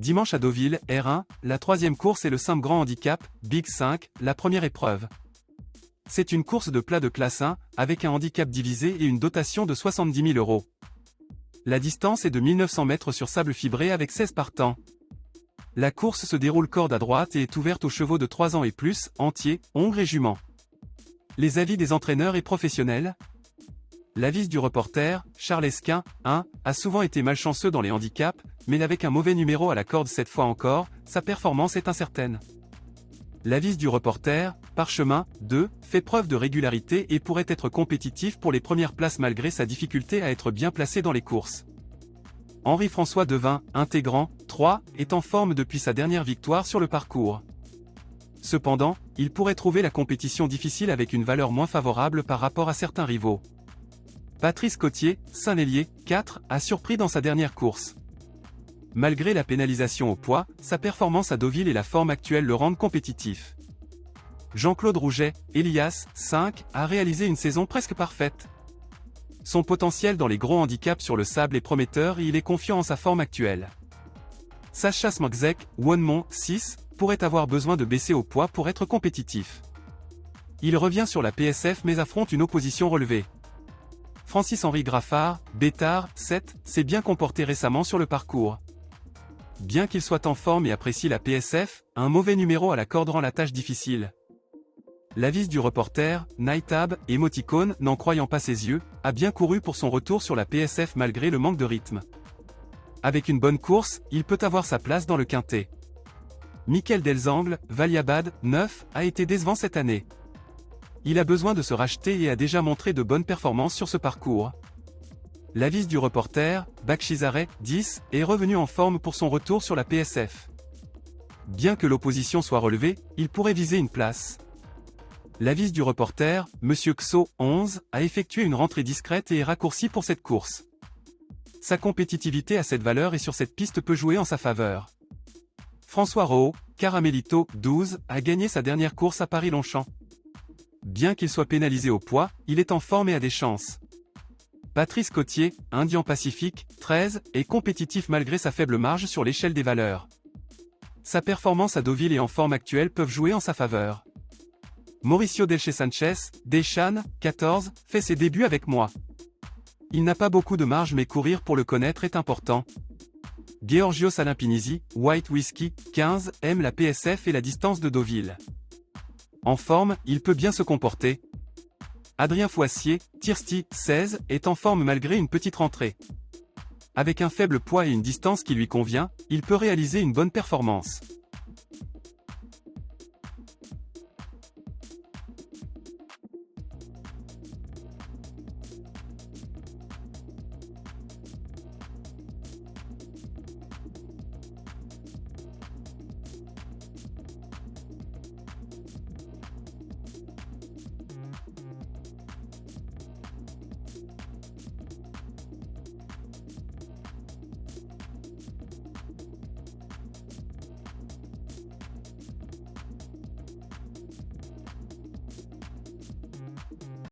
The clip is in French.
Dimanche à Deauville, R1, la troisième course est le simple grand handicap, Big 5, la première épreuve. C'est une course de plat de classe 1, avec un handicap divisé et une dotation de 70 000 €. La distance est de 1900 mètres sur sable fibré avec 16 partants. La course se déroule corde à droite et est ouverte aux chevaux de 3 ans et plus, entiers, hongres et juments. Les avis des entraîneurs et professionnels. L'avis du reporter, Charles Esquin, 1, a souvent été malchanceux dans les handicaps, mais avec un mauvais numéro à la corde cette fois encore, sa performance est incertaine. L'avis du reporter, Parchemin, 2, fait preuve de régularité et pourrait être compétitif pour les premières places malgré sa difficulté à être bien placé dans les courses. Henri-François Devin, intégrant, 3, est en forme depuis sa dernière victoire sur le parcours. Cependant, il pourrait trouver la compétition difficile avec une valeur moins favorable par rapport à certains rivaux. Patrice Cottier, Saint-Lélier, 4, a surpris dans sa dernière course. Malgré la pénalisation au poids, sa performance à Deauville et la forme actuelle le rendent compétitif. Jean-Claude Rouget, Elias, 5, a réalisé une saison presque parfaite. Son potentiel dans les gros handicaps sur le sable est prometteur et il est confiant en sa forme actuelle. Sacha Smokzek, Wonmont, 6, pourrait avoir besoin de baisser au poids pour être compétitif. Il revient sur la PSF mais affronte une opposition relevée. Francis-Henri Graffard, Bétard, 7, s'est bien comporté récemment sur le parcours. Bien qu'il soit en forme et apprécie la PSF, un mauvais numéro à la corde rend la tâche difficile. L'avis du reporter, Nightab, émoticône, n'en croyant pas ses yeux, a bien couru pour son retour sur la PSF malgré le manque de rythme. Avec une bonne course, il peut avoir sa place dans le quintet. Michael Delzangle, Valiabad, 9, a été décevant cette année. Il a besoin de se racheter et a déjà montré de bonnes performances sur ce parcours. L'avis du reporter, Bakhchizareh, 10, est revenu en forme pour son retour sur la PSF. Bien que l'opposition soit relevée, il pourrait viser une place. L'avis du reporter, Monsieur Xo, 11, a effectué une rentrée discrète et raccourcie pour cette course. Sa compétitivité à cette valeur et sur cette piste peut jouer en sa faveur. François Rohaut, Caramelito, 12, a gagné sa dernière course à Paris-Longchamp. Bien qu'il soit pénalisé au poids, il est en forme et a des chances. Patrice Cottier, Indian Pacifique, 13, est compétitif malgré sa faible marge sur l'échelle des valeurs. Sa performance à Deauville et en forme actuelle peuvent jouer en sa faveur. Mauricio Delche Sanchez, Deschannes, 14, fait ses débuts avec moi. Il n'a pas beaucoup de marge mais courir pour le connaître est important. Georgios Alampinisi, White Whisky, 15, aime la PSF et la distance de Deauville. En forme, il peut bien se comporter. Adrien Foissier, Tirsti, 16, est en forme malgré une petite rentrée. Avec un faible poids et une distance qui lui convient, il peut réaliser une bonne performance.